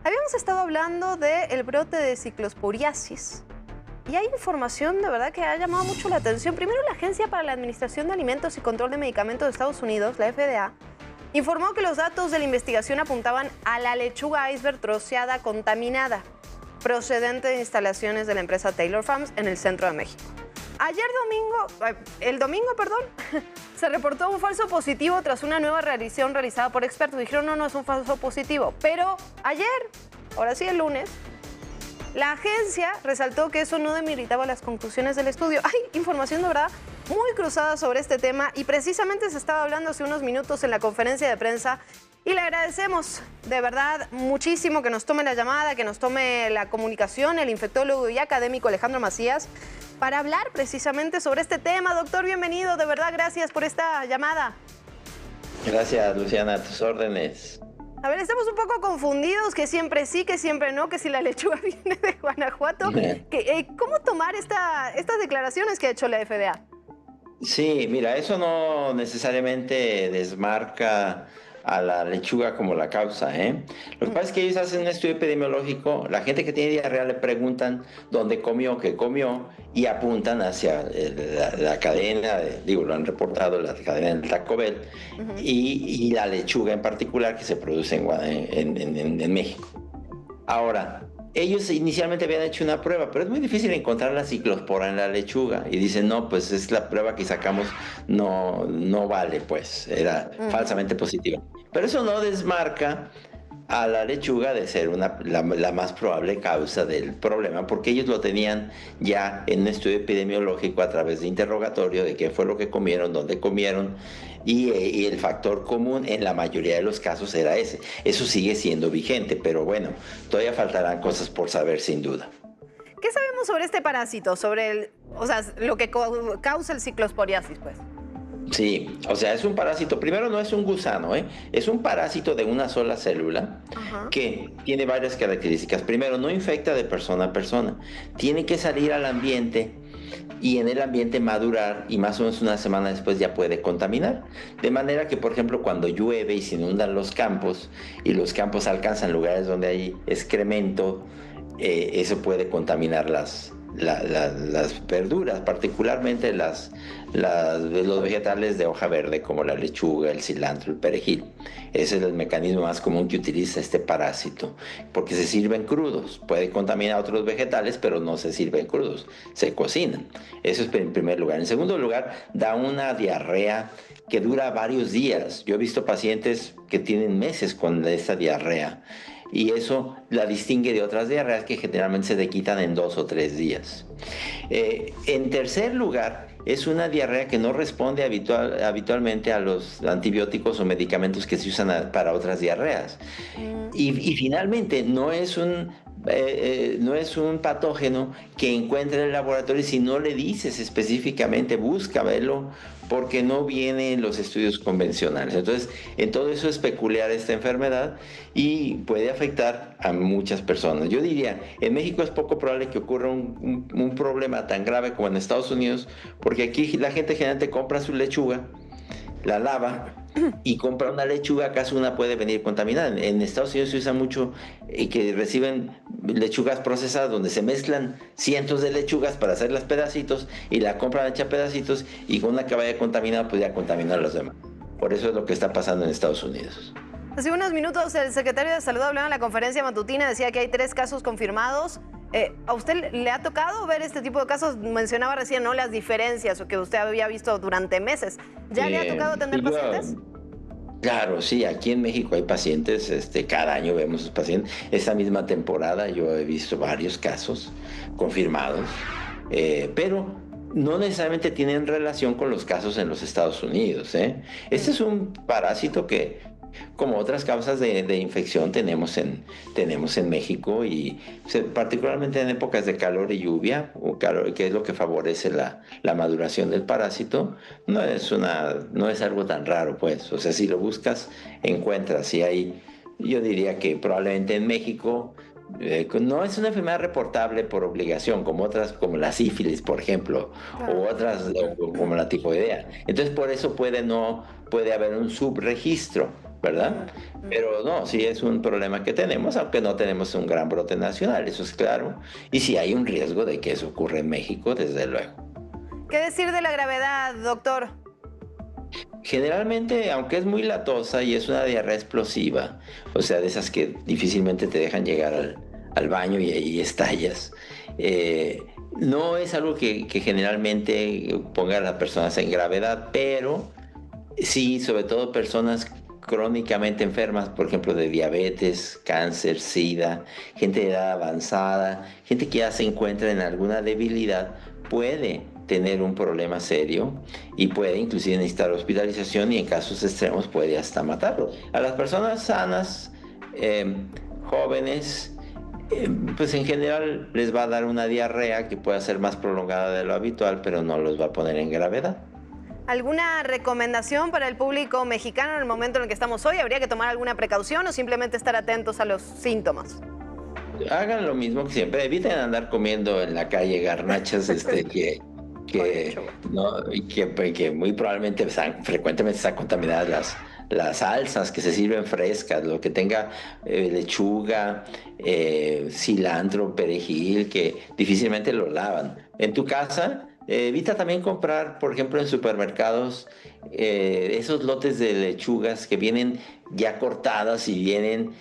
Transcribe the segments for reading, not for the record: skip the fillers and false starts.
Habíamos estado hablando del brote de ciclosporiasis y hay información de verdad que ha llamado mucho la atención. Primero, la Agencia para la Administración de Alimentos y Control de Medicamentos de Estados Unidos, la FDA, informó que los datos de la investigación apuntaban a la lechuga iceberg troceada contaminada, procedente de instalaciones de la empresa Taylor Farms en el centro de México. El domingo, se reportó un falso positivo tras una nueva revisión realizada por expertos. Dijeron, no es un falso positivo. Pero ayer, ahora sí el lunes, la agencia resaltó que eso no demeritaba las conclusiones del estudio. Hay información de verdad muy cruzada sobre este tema y precisamente se estaba hablando hace unos minutos en la conferencia de prensa y le agradecemos de verdad muchísimo que nos tome la llamada, que nos tome la comunicación, el infectólogo y académico Alejandro Macías, para hablar precisamente sobre este tema. Doctor, bienvenido, de verdad gracias por esta llamada. Gracias, Luciana, a tus órdenes. A ver, estamos un poco confundidos, que siempre sí, que siempre no, que si la lechuga viene de Guanajuato. ¿Cómo tomar estas declaraciones que ha hecho la FDA? Sí, mira, eso no necesariamente desmarca a la lechuga como la causa, ¿eh? Lo que pasa es que ellos hacen un estudio epidemiológico, la gente que tiene diarrea le preguntan dónde comió, qué comió, y apuntan hacia la cadena, lo han reportado, la cadena del Taco Bell, y la lechuga en particular que se produce en México. Ahora, ellos inicialmente habían hecho una prueba, pero es muy difícil encontrar la ciclospora en la lechuga. Y dicen, no, pues es la prueba que sacamos, no vale, pues, era falsamente positiva. Pero eso no desmarca a la lechuga de ser la más probable causa del problema, porque ellos lo tenían ya en un estudio epidemiológico a través de interrogatorio de qué fue lo que comieron, dónde comieron, y el factor común en la mayoría de los casos era ese. Eso sigue siendo vigente, pero bueno, todavía faltarán cosas por saber sin duda. ¿Qué sabemos sobre este parásito? Sobre lo que causa el ciclosporiasis, pues. Sí, o sea, es un parásito. Primero, no es un gusano, ¿eh? Es un parásito de una sola célula que tiene varias características. Primero, no infecta de persona a persona. Tiene que salir al ambiente y en el ambiente madurar y más o menos una semana después ya puede contaminar. De manera que, por ejemplo, cuando llueve y se inundan los campos y los campos alcanzan lugares donde hay excremento, eso puede contaminar las verduras, particularmente los vegetales de hoja verde como la lechuga, el cilantro, el perejil. Ese es el mecanismo más común que utiliza este parásito, porque se sirven crudos. Puede contaminar otros vegetales, pero no se sirven crudos, se cocinan. Eso es en primer lugar. En segundo lugar, da una diarrea que dura varios días. Yo he visto pacientes que tienen meses con esta diarrea. Y eso la distingue de otras diarreas que generalmente se te quitan en 2 o 3 días. En tercer lugar, es una diarrea que no responde habitualmente a los antibióticos o medicamentos que se usan para otras diarreas. Y finalmente, no es un patógeno que encuentre en el laboratorio si no le dices específicamente, busca verlo, porque no viene en los estudios convencionales. Entonces, en todo eso es peculiar esta enfermedad y puede afectar a muchas personas. Yo diría, en México es poco probable que ocurra un problema tan grave como en Estados Unidos, porque aquí la gente generalmente compra su lechuga, la lava y compra una lechuga, acaso una puede venir contaminada. En Estados Unidos se usa mucho que reciben lechugas procesadas donde se mezclan cientos de lechugas para hacerlas pedacitos y la compran hecha pedacitos y con una que vaya contaminada pues ya contaminar a los demás. Por eso es lo que está pasando en Estados Unidos. Hace unos minutos el secretario de Salud hablaba en la conferencia matutina, decía que hay 3 casos confirmados. ¿A usted le ha tocado ver este tipo de casos? Mencionaba recién, ¿no?, las diferencias o que usted había visto durante meses. ¿Ya le ha tocado atender pacientes? Claro, sí, aquí en México hay pacientes, cada año vemos esos pacientes. Esta misma temporada yo he visto varios casos confirmados, pero no necesariamente tienen relación con los casos en los Estados Unidos, ¿eh? Este es un parásito que, como otras causas de infección, tenemos en México y particularmente en épocas de calor y lluvia, que es lo que favorece la maduración del parásito, no es algo tan raro, pues. O sea, si lo buscas, encuentras. Y ahí yo diría que probablemente en México no es una enfermedad reportable por obligación, como otras, como la sífilis, por ejemplo, o otras como la tifoidea. Entonces, por eso puede haber un subregistro. ¿verdad? Pero no, sí es un problema que tenemos, aunque no tenemos un gran brote nacional, eso es claro. Y sí hay un riesgo de que eso ocurra en México, desde luego. ¿Qué decir de la gravedad, doctor? Generalmente, aunque es muy latosa y es una diarrea explosiva, o sea, de esas que difícilmente te dejan llegar al baño y ahí estallas, no es algo que generalmente ponga a las personas en gravedad, pero sí, sobre todo personas crónicamente enfermas, por ejemplo, de diabetes, cáncer, sida, gente de edad avanzada, gente que ya se encuentra en alguna debilidad, puede tener un problema serio y puede inclusive necesitar hospitalización y en casos extremos puede hasta matarlo. A las personas sanas, jóvenes, pues en general les va a dar una diarrea que puede ser más prolongada de lo habitual, pero no los va a poner en gravedad. ¿Alguna recomendación para el público mexicano en el momento en el que estamos hoy? ¿Habría que tomar alguna precaución o simplemente estar atentos a los síntomas? Hagan lo mismo que siempre, eviten andar comiendo en la calle garnachas que muy probablemente frecuentemente están contaminadas las salsas que se sirven frescas, lo que tenga lechuga, cilantro, perejil, que difícilmente lo lavan. En tu casa, evita también comprar, por ejemplo, en supermercados, esos lotes de lechugas que vienen ya cortadas y vienen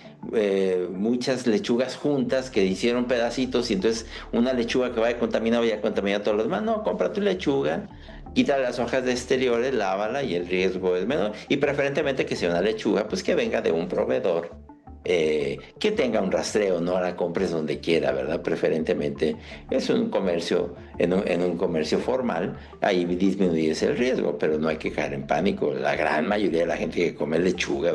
muchas lechugas juntas que hicieron pedacitos y entonces una lechuga que vaya contaminada ya contamina a todos los demás. No, compra tu lechuga, quita las hojas de exteriores, lávala y el riesgo es menor. Y preferentemente que sea una lechuga pues que venga de un proveedor. Que tenga un rastreo, no la compres donde quiera, ¿verdad? Preferentemente es un comercio, en un comercio formal, ahí disminuyes el riesgo, pero no hay que caer en pánico. La gran mayoría de la gente que come lechuga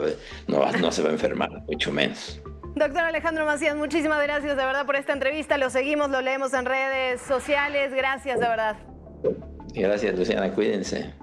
no se va a enfermar, mucho menos. Doctor Alejandro Macías, muchísimas gracias de verdad por esta entrevista. Lo seguimos, lo leemos en redes sociales. Gracias de verdad. Gracias, Luciana, cuídense.